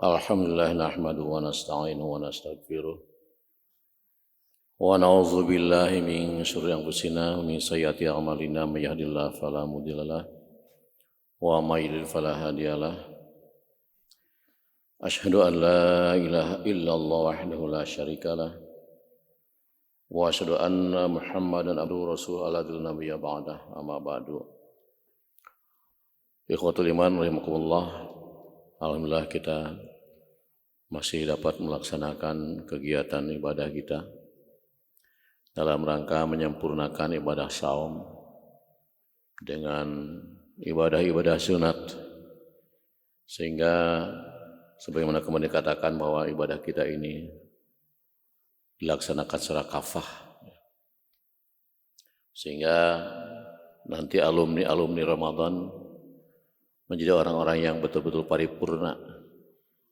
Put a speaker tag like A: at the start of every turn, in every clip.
A: Alhamdulillah nahmaduhu wa nasta'inuhu wa nastaghfiruh wa na'udzu billahi min syururi anfusina wa min sayyiati a'malina may yahdihillahu fala mudhillalah wa may yudlil fala hadiyalah. Asyhadu an la ilaha illallah wahdahu la syarikalah wa asyhadu anna Muhammadan abduhu rasuluhu alladzi la nabiyya ba'dah amma ba'du. Ikhwatul iman rahimakumullah. Alhamdulillah kita masih dapat melaksanakan kegiatan ibadah kita dalam rangka menyempurnakan ibadah saum dengan ibadah-ibadah sunat, sehingga sebagaimana kemarin dikatakan bahwa ibadah kita ini dilaksanakan secara kafah, sehingga nanti alumni Ramadan menjadi orang-orang yang betul-betul paripurna,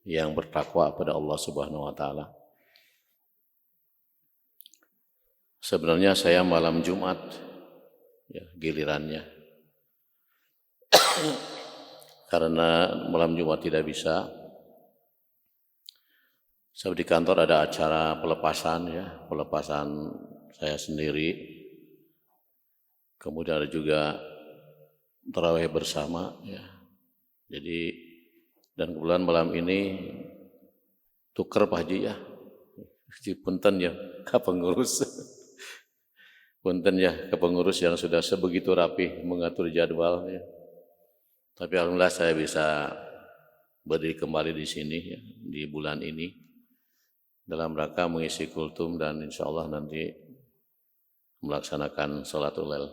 A: yang bertakwa kepada Allah Subhanahu wa taala. Sebenarnya saya malam Jumat ya, gilirannya. Karena malam Jumat tidak bisa. Saya di kantor ada acara pelepasan saya sendiri. Kemudian ada juga tarawih bersama ya. Jadi dan kebetulan malam ini tuker Pak Haji ya. Punten ya ke pengurus. Punten ya ke pengurus yang sudah sebegitu rapi mengatur jadwal ya. Tapi alhamdulillah saya bisa berdiri kembali di sini ya, di bulan ini dalam rangka mengisi kultum dan insyaallah nanti melaksanakan salatul lail.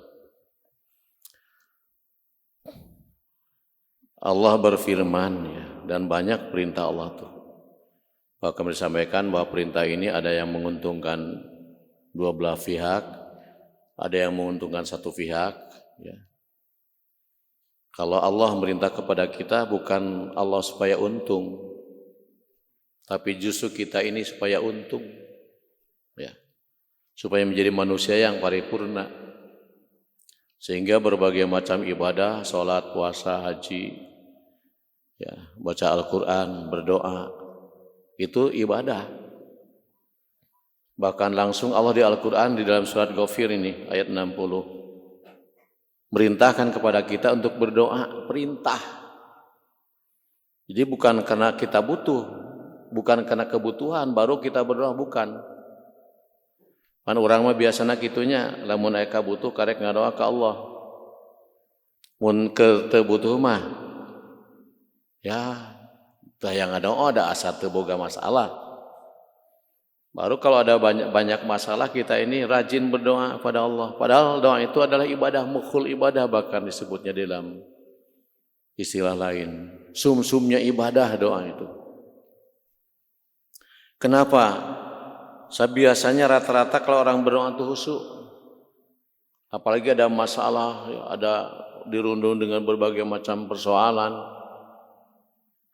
A: Allah berfirman ya, dan banyak perintah Allah tuh. Bahkan disampaikan bahwa perintah ini ada yang menguntungkan dua belah pihak, ada yang menguntungkan satu pihak. Ya. Kalau Allah merintah kepada kita bukan Allah supaya untung, tapi justru kita ini supaya untung, ya, supaya menjadi manusia yang paripurna, sehingga berbagai macam ibadah, sholat, puasa, haji, ya, baca Al-Quran, berdoa, itu ibadah. Bahkan langsung Allah di Al-Quran di dalam surat Ghafir ini ayat 60 merintahkan kepada kita untuk berdoa, perintah. Jadi bukan karena kita butuh, bukan karena kebutuhan baru kita berdoa, bukan. Kan orang mah biasana kitunya lamun aya butuh karek ngadoa ka Allah. Mun ke teu butuh mah ya tah yang ngadoa ada asa teu boga masalah. Baru kalau ada banyak masalah kita ini rajin berdoa kepada Allah. Padahal doa itu adalah ibadah, mukhul ibadah bahkan disebutnya dalam istilah lain. Sum-sumnya ibadah doa itu. Kenapa? Biasanya rata-rata kalau orang berdoa itu khusyuk. Apalagi ada masalah, ada dirundung dengan berbagai macam persoalan.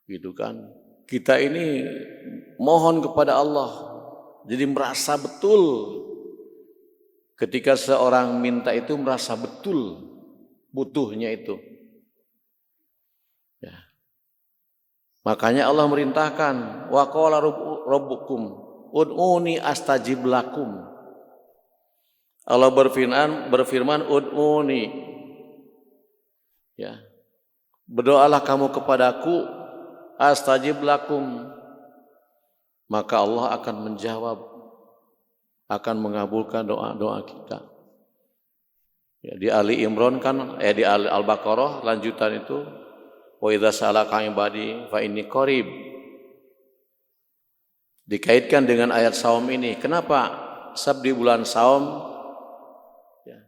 A: Gitu kan. Kita ini mohon kepada Allah. Jadi merasa betul ketika seorang minta itu merasa betul butuhnya itu. Ya. Makanya Allah merintahkan wa qala rabbukum ud'uni astajib lakum. Allah berfirman ud'uni. Ya. Berdoalah kamu kepadaku astajib lakum. Maka Allah akan menjawab, akan mengabulkan doa-doa kita. Ya, di Ali Imran kan, di Al-Baqarah lanjutan itu, wa idza sa'alaka ibadi fa inni qarib. Dikaitkan dengan ayat saum ini. Kenapa? Di bulan saum ya,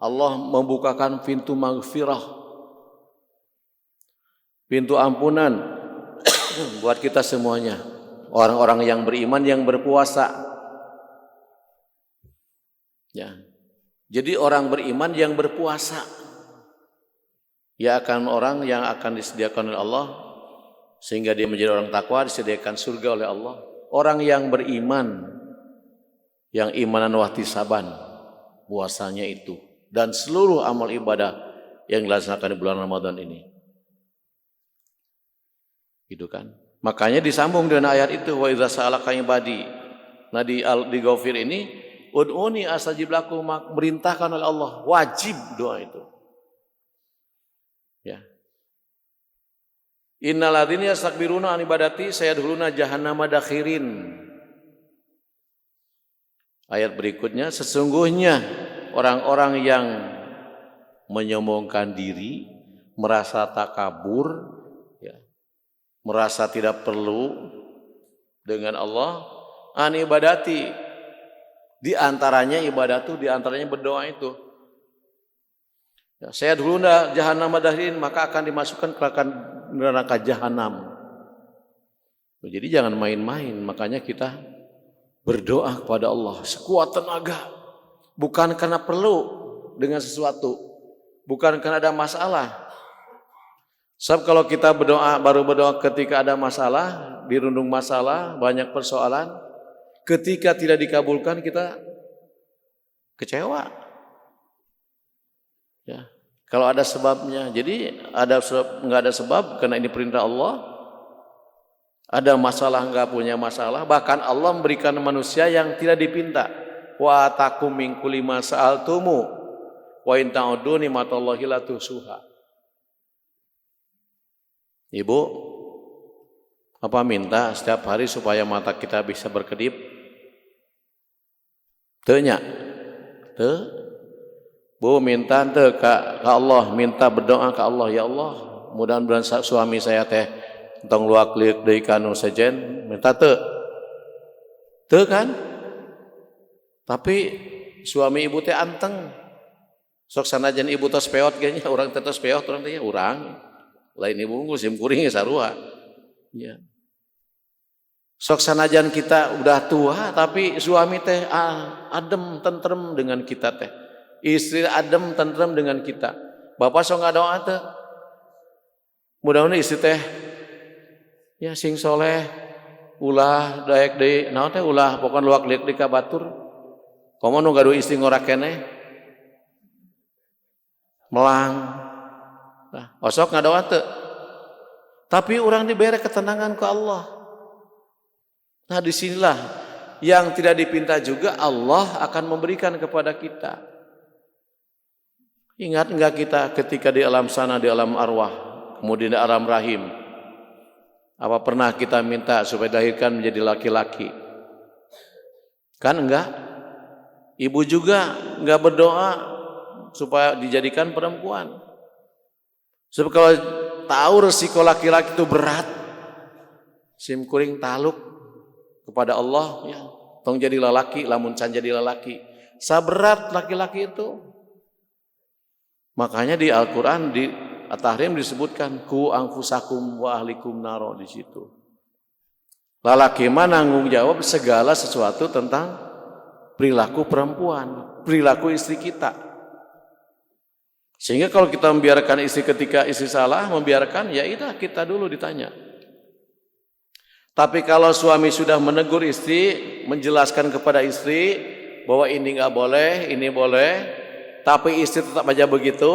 A: Allah membukakan pintu maghfirah, pintu ampunan buat kita semuanya. Orang-orang yang beriman yang berpuasa. Ya. Jadi orang beriman yang berpuasa. Ya akan orang yang akan disediakan oleh Allah sehingga dia menjadi orang takwa, disediakan surga oleh Allah. Orang yang beriman, yang imanan wahtisaban, puasanya itu dan seluruh amal ibadah yang dilaksanakan di bulan Ramadan ini. Gitu kan? Makanya disambung dengan ayat itu, wa idza sa'alaka ibadi. Nah di Ghafir ini, ud'uni astajib lakum, merintahkan oleh Allah, wajib doa itu. Ya. Innal ladzina yastakbiruna an ibadati sayadkhuluna jahannama dakhirin. Ayat berikutnya, sesungguhnya orang-orang yang menyombongkan diri, merasa takabur, ya, merasa tidak perlu dengan Allah, an ibadati, di antaranya ibadah itu, di antaranya berdoa itu. Ya, saya dulu jahannam dakhirin, maka akan dimasukkan ke neraka jahanam. Jadi jangan main-main, makanya kita berdoa kepada Allah sekuat tenaga, bukan karena perlu dengan sesuatu, bukan karena ada masalah. Sebab kalau kita baru berdoa ketika ada masalah, dirundung masalah, banyak persoalan, ketika tidak dikabulkan kita kecewa. Ya, kalau ada sebabnya, jadi nggak ada sebab karena ini perintah Allah. Ada masalah nggak punya masalah, bahkan Allah memberikan manusia yang tidak dipinta. Wa atakum min kulli ma sa'altumu wa in ta'uddu nimatallahi la tuhsuha. Ibu, apa minta setiap hari supaya mata kita bisa berkedip? Tanya, Bu minta ke Allah, minta berdoa ke Allah, ya Allah, mudah-mudahan suami saya teh tong luak liuk deui kanu sejen, minta teu kan? Tapi suami ibu teh anteng, sok sanajan ibu tos peot kayaknya, orang teh tos peot orang teh urang, lain ibu ngusim kuring sarua, ya. Sok sanajan kita udah tua, tapi suami teh adem tentrem dengan kita teh. Istri adem tentrem dengan kita. Bapak sok ngadoa teh. Mudah-mudahan istri teh ya sing soleh, ulah daek deui, naon teh ulah pokon luak liuk di ka batur. Komo nu gaduh istri ngora keneh. Melang. Nah, osok ngadoa teh. Tapi orang diberi ketenangan ke Allah. Nah, disinilah yang tidak dipinta juga Allah akan memberikan kepada kita. Ingat enggak kita ketika di alam sana, di alam arwah, kemudian di alam rahim, apa pernah kita minta supaya dilahirkan menjadi laki-laki? Kan enggak? Ibu juga enggak berdoa supaya dijadikan perempuan. Sebab kalau tahu resiko laki-laki itu berat, sim kuring taluk kepada Allah, ya, tong jadi lelaki, lamun can jadi lelaki. Saberat laki-laki itu. Makanya di Al-Quran di At-Tahrim disebutkan ku anfusakum wa ahlikum naro di situ. Lelaki mah nanggung jawab segala sesuatu tentang perilaku perempuan, perilaku istri kita. Sehingga kalau kita membiarkan istri ketika istri salah, membiarkan, ya itu kita dulu ditanya. Tapi kalau suami sudah menegur istri, menjelaskan kepada istri bahwa ini nggak boleh, ini boleh, tapi istri tetap aja begitu,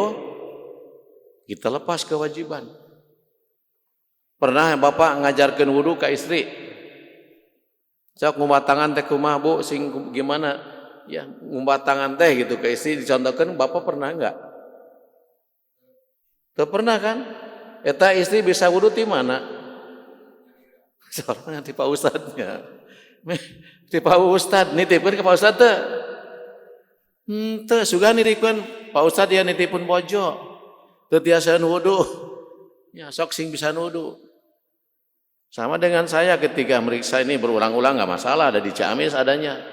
A: kita lepas kewajiban. Pernah bapak ngajarkan wudu ke istri, cak ngumbat tangan teh kumaha bu, sing gimana, ya ngumbat tangan teh gitu ke istri, dicontohkan bapak pernah enggak? Tuh pernah kan? Eta istri bisa wudu di mana? Soalnya nanti Pak Ustadznya, ti Pak Ustadz nitipkan ke Pak Ustadz teh. Teu suga nirikeun Pak Ustadz ya nitipun bojo. Teu tiasa wudu. Ya sok sing bisa wudu. Sama dengan saya ketika meriksa ini berulang-ulang enggak masalah, ada di Ciamis adanya.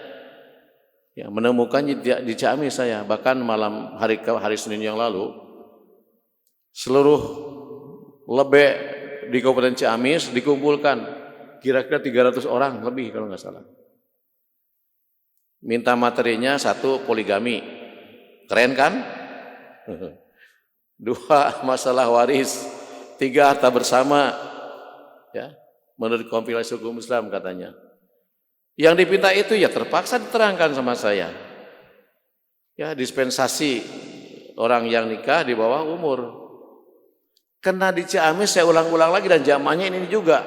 A: Ya menemukan di Ciamis saya, bahkan malam hari Senin yang lalu seluruh lebe di Kabupaten Ciamis dikumpulkan kira-kira 300 orang lebih kalau enggak salah. Minta materinya 1 poligami, keren kan? 2 masalah waris, 3 harta bersama, ya menurut kompilasi hukum Islam katanya. Yang dipinta itu ya terpaksa diterangkan sama saya. Ya dispensasi orang yang nikah di bawah umur. Kena di Ciamis saya ulang-ulang lagi dan jamaahnya ini juga.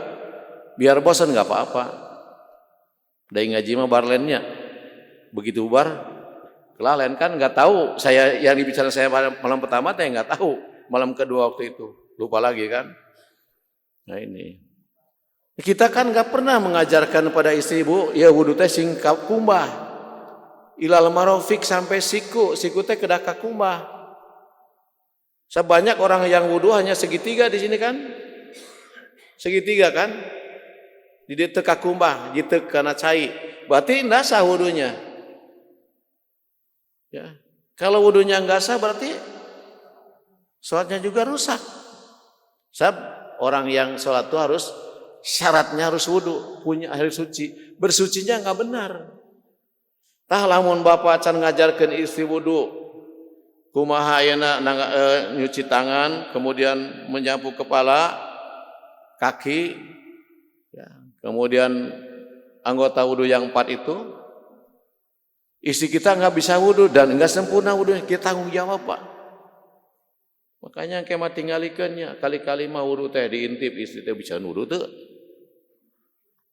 A: Biar bosan nggak apa-apa. Dari ngaji mah barlennya. Begitu bubar, kelalen kan nggak tahu. Saya yang dibicara saya malam pertama teh nggak tahu. Malam kedua waktu itu lupa lagi kan. Nah ini. Kita kan nggak pernah mengajarkan pada istri ibu, ya wudu teh sing kumbah. Ilal marofik sampai siku teh kedah kakumbah. Sebanyak orang yang wudu hanya segitiga di sini kan? Segitiga kan? Di teu kakumbah, di teu kana cai. Berarti enggak sah wudunya. Ya. Kalau wudunya enggak sah berarti salatnya juga rusak. Sebab orang yang salat itu harus syaratnya harus wudu, punya air suci. Bersucinya enggak benar. Tah lamun bapak can ngajarkeun istri wudu, kumaha ayeuna nyuci tangan, kemudian menyapu kepala, kaki, ya, kemudian anggota wudu yang 4 itu, istri kita nggak bisa wudu dan nggak sempurna wudu, kita tanggung jawab Pak. Makanya kemah tinggalikannya, kali-kali mah wudu teh diintip istri teh bisa wudu tuh.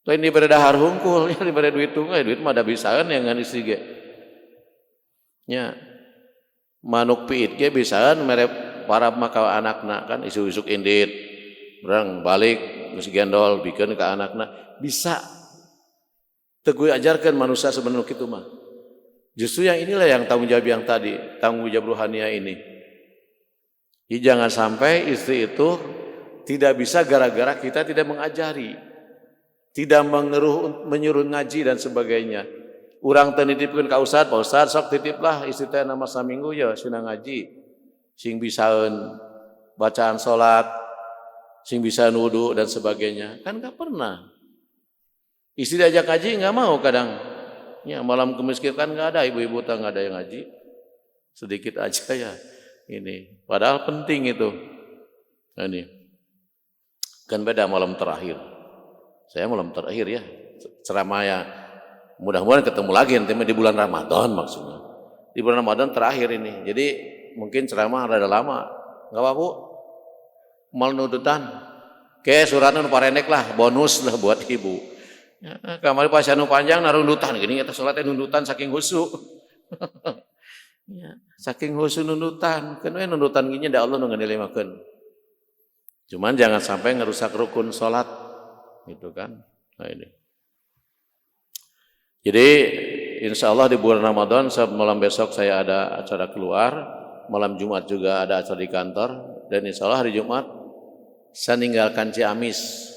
A: Lain diberi dahar hungkul, ya diberi duit tunggal, duit mah ada bisaan yang ngan istri ge. Nya manuk piit ge bisaan merek para maka anakna kan isuk-isuk indit. Berang balik geus gendol bikeun ka anakna bisa. Teu ajarkeun manusia sebenarnya kitu mah. Justru yang inilah yang tanggung jawab yang tadi, tanggung jawab ruhaniah ini. Jadi jangan sampai istri itu tidak bisa gara-gara kita tidak mengajari. Tidak menyuruh ngaji dan sebagainya. Urang teu nitipkeun ka ustad, Pak Ustad sok titiplah istri teh nama saminggu ya sina ngaji. Sing bisaeun bacaan salat, sing bisa wudu dan sebagainya. Kan enggak pernah. Istri diajak ngaji enggak mau kadang. Ya malam kemiskinan kan enggak ada ibu-ibu teh enggak ada yang ngaji. Sedikit aja ya ini. Padahal penting itu. Nah ini. Kan beda malam terakhir. Saya malam terakhir ya ceramah ya mudah-mudahan ketemu lagi nanti di bulan Ramadan maksudnya di bulan Ramadan terakhir ini jadi mungkin ceramah rada lama nggak apa Bu mal nudutan ke suratnya nu parenek lah bonus lah buat ibu ya, kamari pas anu panjang narundutan gini eta salatnya nundutan saking husu ya, saking husu nundutan kan nundutan gini da Allah nu nganilimakeun cuman jangan sampai ngerusak rukun salat gitu kan. Nah ini. Jadi insya Allah di bulan Ramadan malam besok saya ada acara keluar, malam Jumat juga ada acara di kantor dan insya Allah hari Jumat saya meninggalkan Ciamis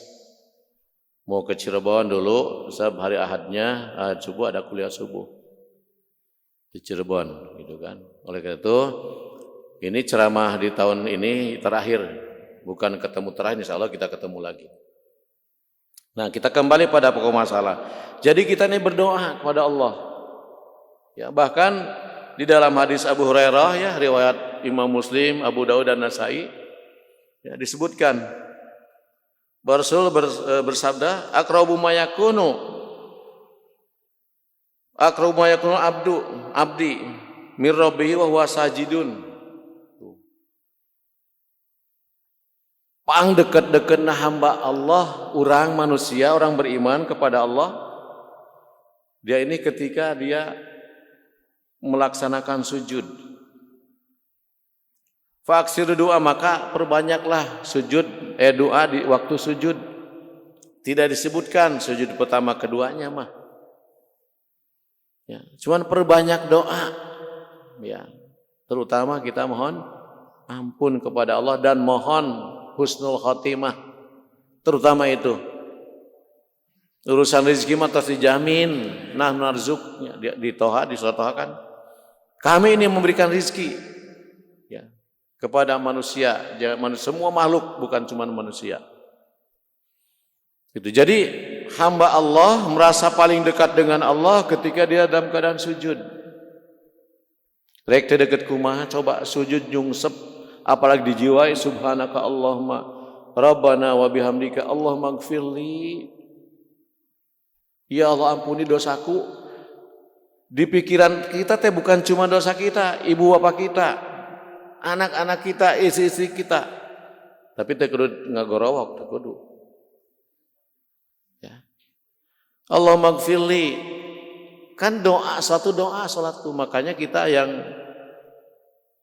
A: mau ke Cirebon dulu sebab hari Ahadnya subuh ada kuliah subuh di Cirebon gitu kan. Oleh karena itu ini ceramah di tahun ini terakhir bukan ketemu terakhir insya Allah kita ketemu lagi. Nah kita kembali pada pokok masalah. Jadi kita ini berdoa kepada Allah. Ya bahkan di dalam hadis Abu Hurairah ya riwayat Imam Muslim, Abu Daud dan Nasai ya, disebutkan Rasul bersabda aqrabu ma yakunu abdi mir rabbihi wa huwa sajidun. Pang deket-deketna hamba Allah, orang manusia, orang beriman kepada Allah. Dia ini ketika dia melaksanakan sujud. Fa'aksiru doa maka perbanyaklah sujud doa di waktu sujud. Tidak disebutkan sujud pertama keduanya mah. Ya, cuman perbanyak doa. Ya, terutama kita mohon ampun kepada Allah dan mohon husnul khotimah, terutama itu urusan rezeki mah terus dijamin nah narzuknya di toha di surat toha kan kami ini memberikan rezeki ya kepada manusia semua makhluk bukan cuma manusia itu. Jadi hamba Allah merasa paling dekat dengan Allah ketika dia dalam keadaan sujud. Rek teu deket kumaha coba sujud nyungsep apalagi dijiwai subhanaka Allahumma rabbana wa bihamdika Allahumma gfirli ya Allah ampuni dosaku. Di pikiran kita teh bukan cuma dosa kita, ibu bapak kita, anak-anak kita, istri-istri kita, tapi teh kudu ngagorowok teh kudu Allahumma gfirli. Kan doa, suatu doa salat tuh. Makanya kita yang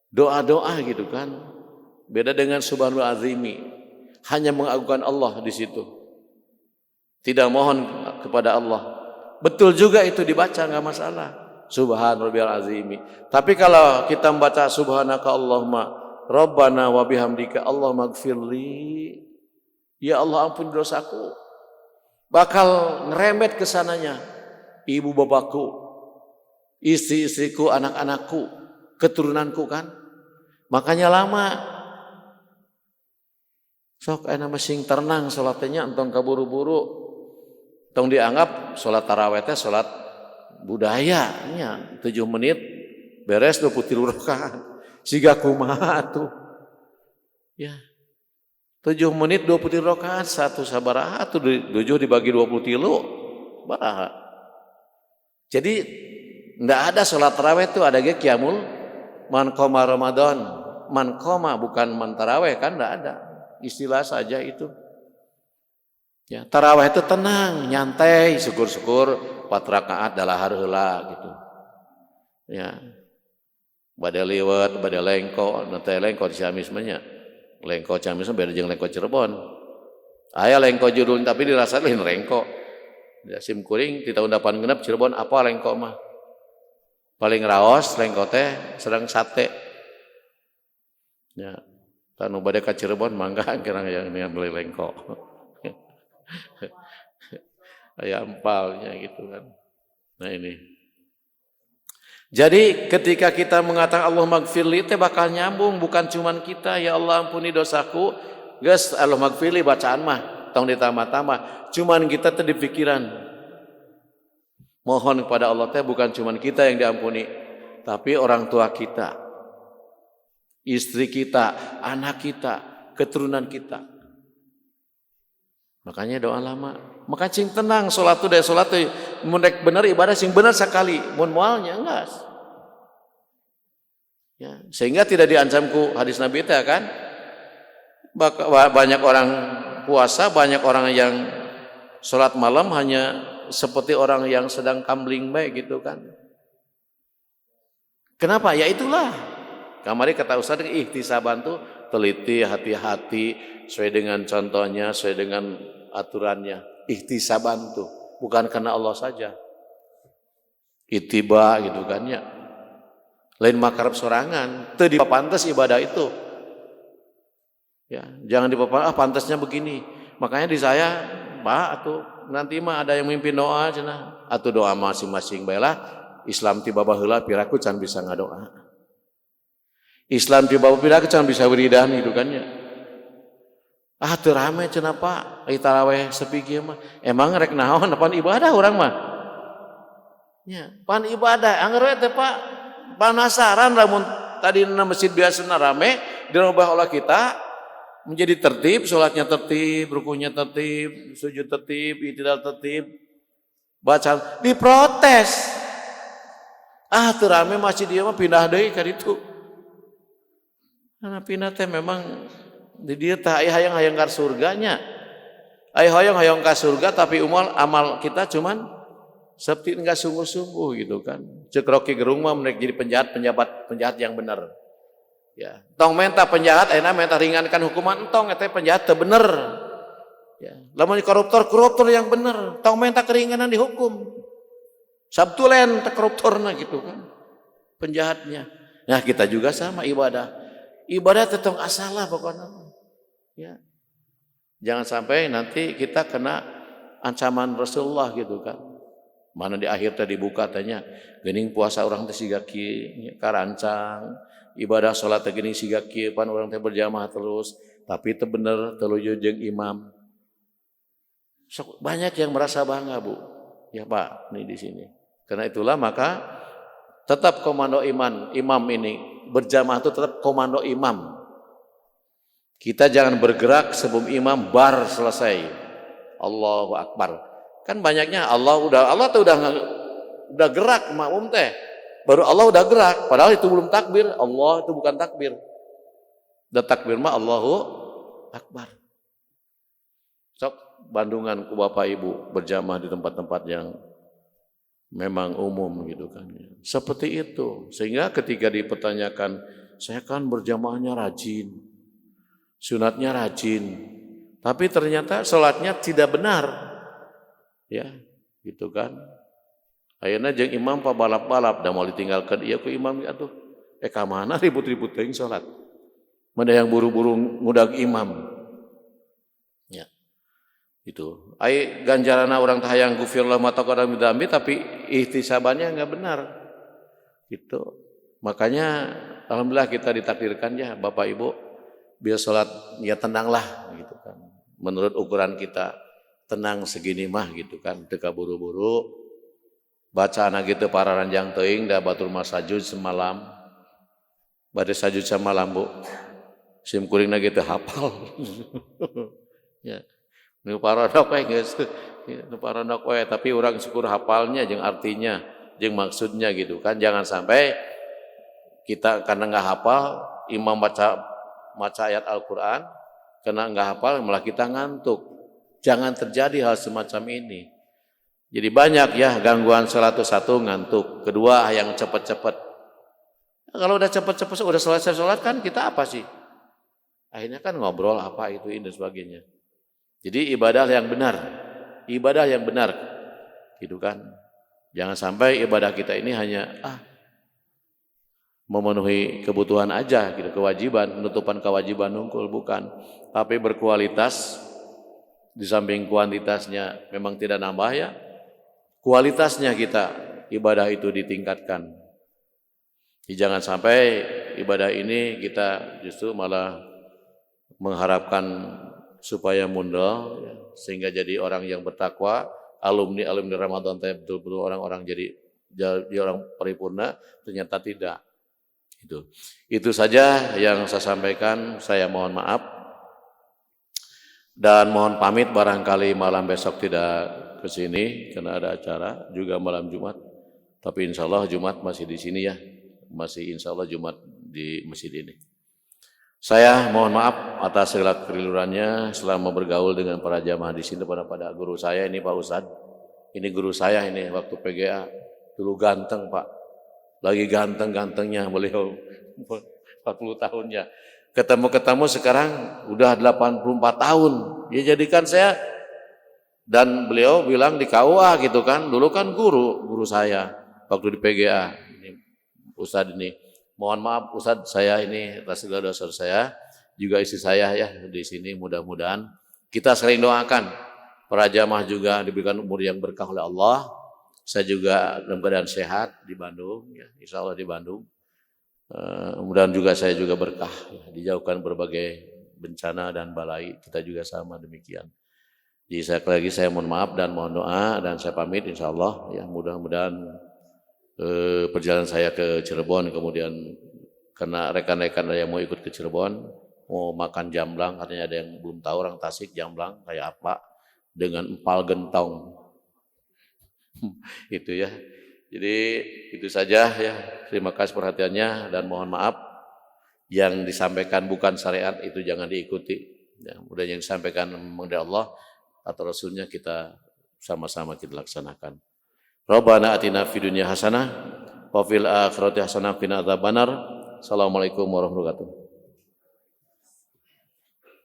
A: doa-doa gitu kan. Beda dengan subhanal azimi. Hanya mengagungkan Allah di situ. Tidak mohon kepada Allah. Betul juga itu dibaca, enggak masalah. Subhan rabbiyal azimi. Tapi kalau kita membaca subhanaka Allahumma rabbana wa bihamdika Allahumma gfirli. Ya Allah ampuni dosaku. Bakal ngeremet ke sananya. Ibu bapakku, istri-istriku, anak-anakku, keturunanku kan. Makanya lama. Sok enak masing tenang salatnya entong kaburu-buru. Tong dianggap salat tarawih teh salat budayanya 7 menit beres 23 rakaat. Siga kumaha tuh. Ya. 7 menit 23 rakaat satu sabaraha atuh 7 dibagi 23 baraha. Jadi enggak ada salat tarawih itu ada ge qiyamul man qoma Ramadan. Man qoma bukan man tarawih kan enggak ada. Istilah saja itu. Ya, tarawih itu tenang, nyantai, syukur-syukur 4 rakaat dalahar heula gitu. Ya. Bade liwet, bade lengko, nanti lengko di Ciamis nya. Lengko Ciamis beda jeung lengko Cirebon. Aya lengko judul tapi dirasa lain lengko. Ya, sim kuring di tahun 86 Cirebon apa lengko mah? Paling raos lengko teh sedang sate. Ya. Tanu bade ka Cirebon mangga kira yang beli lengko. Kayak empalnya gitu kan. Nah ini. Jadi ketika kita mengatakan Allah magfirli itu bakal nyambung, bukan cuman kita ya Allah ampuni dosaku. Geus Allah magfirli bacaan mah tong ditambah-tambah. Cuman kita teh di pikiran mohon kepada Allah teh bukan cuman kita yang diampuni, tapi orang tua kita, istri kita, anak kita, keturunan kita. Makanya doa lama. Maka cing tenang salat tu deh salat teh mun rek bener ibadah sing bener sakali, mun moalnya enggak. Ya, sehingga tidak diancam ku hadis Nabi teh kan. Banyak orang puasa, banyak orang yang salat malam hanya seperti orang yang sedang kambling baik gitu kan. Kenapa? Ya itulah. Kamari kata Ustaz ihtisaban tuh teliti, hati-hati, sesuai dengan contohnya, sesuai dengan aturannya. Ihtisaban tuh bukan karena Allah saja. Itiba gitu kan ya. Lain makarep sorangan, teu dipantes ibadah itu. Ya, jangan dipapan pantasnya begini. Makanya di saya, Pak, atuh nanti mah ada yang mimpin doa cenah. Atuh doa masing-masing bae lah. Islam tiba baheula piraku can bisa ngadoa. Islam tiba piraku can bisa wiridan gitu kan ya. Teu rame cenah Pak, ai tarawih sepi kieu mah. Emang rek naon pan ibadah urang mah? Ya, pan ibadah angger teh Pak penasaran lamun tadi masjid biasana rame dirubah oleh kita menjadi tertib, salatnya tertib, rukunya tertib, sujud tertib, i'tidal tertib. Baca diprotes. Teu rame masjid ieu mah pindah deui ka ditu. Karena pindah teh memang di dia teh hayang-hayang ka surganya. Hayang-hayang ka surga tapi amal kita cuman seperti enggak sungguh-sungguh gitu kan. Cek Rocky Gerung mah menek jadi penjahat yang benar. Ya, tong menta penjahat ayeuna menta ringankan hukuman entong eta penjahat teu bener. Ya, lamun koruptor yang bener, tong menta keringanan dihukum. Sabtulen teh koruptorna gitu kan. Penjahatnya. Nah, kita juga sama ibadah. Ibadah tetong asalah pokoknya. Ya. Jangan sampai nanti kita kena ancaman Rasulullah gitu kan. Mana di akhir tadi dibuka tanya, geuning puasa orang teh siga kieu karancang, ibadah salat teh geuning siga kieu pan urang teh berjamaah terus, tapi teu bener tuluy jeung imam. Sok banyak yang merasa bangga, Bu. Ya, Pak, nih di sini. Karena itulah maka tetap komando imam ini berjamaah itu tetap komando imam. Kita jangan bergerak sebelum imam bar selesai. Allahu Akbar. Kan banyaknya Allah tuh udah gerak makmum teh. Baru Allah udah gerak, padahal itu belum takbir. Allah itu bukan takbir. Udah takbir mah Allahu Akbar. Sok Bandungan ku Bapak Ibu berjamaah di tempat-tempat yang memang umum gitu kan. Seperti itu. Sehingga ketika dipertanyakan, saya kan berjamaahnya rajin, sunatnya rajin, tapi ternyata sholatnya tidak benar. Ya, gitu kan. Ayeuna jeung imam pabalap-balap da mau ditinggalkeun ieu ku imam atuh. Ka mana ribut-ribut teuing salat. Mana yang buru-buru ngudag imam. Ya. Itu. Ai ganjarana urang teh hayang gufirullah ma taqaddama min dzambi tapi ihtisabannya enggak benar. Gitu. Makanya alhamdulillah kita ditakdirkan ya Bapak Ibu biar salat ya tenanglah gitu kan. Menurut ukuran kita tenang segini mah gitu kan, teu kaburu-buru. Bacaan gitu para ranjang teuing da batur masajud semalam. Bade sajud semalam Bu. Sim kuringna gitu hafal. Ya. Nu parodok we geus. Nu parodok we tapi urang syukur hafalnya jeung artinya, jeung maksudnya gitu kan. Jangan sampai kita karena enggak hafal imam baca ayat Al-Qur'an karena enggak hafal malah kita ngantuk. Jangan terjadi hal semacam ini. Jadi banyak ya gangguan salat satu ngantuk, kedua yang cepat-cepat. Kalau udah cepat-cepat udah selesai salat kan kita apa sih? Akhirnya kan ngobrol apa itu ini dan sebagainya. Jadi ibadah yang benar, gitu kan. Jangan sampai ibadah kita ini hanya memenuhi kebutuhan aja, gitu, kewajiban, penutupan kewajiban nungkul bukan, tapi berkualitas. Di samping kuantitasnya memang tidak nambah ya, kualitasnya kita ibadah itu ditingkatkan. Jadi jangan sampai ibadah ini kita justru malah mengharapkan supaya mundur ya, sehingga jadi orang yang bertakwa, alumni Ramadan betul-betul orang-orang jadi orang paripurna, ternyata tidak. Itu saja yang saya sampaikan. Saya mohon maaf dan mohon pamit barangkali malam besok tidak ke sini karena ada acara juga malam Jumat. Tapi insya Allah Jumat masih di sini ya, masih insya Allah Jumat di masjid ini. Saya mohon maaf atas segala kekeliruannya selama bergaul dengan para jamaah di sini pada guru saya ini Pak Ustadz. Ini guru saya ini waktu PGA dulu ganteng Pak, lagi ganteng-gantengnya beliau 40 tahunnya. Ketemu sekarang udah 84 tahun. Ya jadikan saya dan beliau bilang di KUA gitu kan, dulu kan guru saya waktu di PGA. Ini Ustadz ini. Mohon maaf Ustadz, saya ini atas segala dosa saya, juga istri saya ya di sini, mudah-mudahan kita sering doakan para jamaah juga diberikan umur yang berkah oleh Allah. Saya juga dalam keadaan sehat di Bandung, ya, insya Allah di Bandung. Mudah-mudahan juga saya juga berkah, ya, dijauhkan berbagai bencana dan balai, kita juga sama demikian. Jadi sekali lagi saya mohon maaf dan mohon doa dan saya pamit insya Allah, ya mudah-mudahan perjalanan saya ke Cirebon, kemudian karena rekan-rekan yang mau ikut ke Cirebon mau makan jamblang, katanya ada yang belum tahu orang Tasik jamblang kayak apa dengan empal gentong. Itu ya. Jadi itu saja ya. Terima kasih perhatiannya dan mohon maaf yang disampaikan bukan syariat itu jangan diikuti. Ya, mudah yang disampaikan memang dari Allah atau Rasulnya kita sama-sama kita laksanakan. Rabbana atina fid dunya hasanah wa fil akhirati hasanah wa qina adzabannar. Assalamualaikum warahmatullahi wabarakatuh.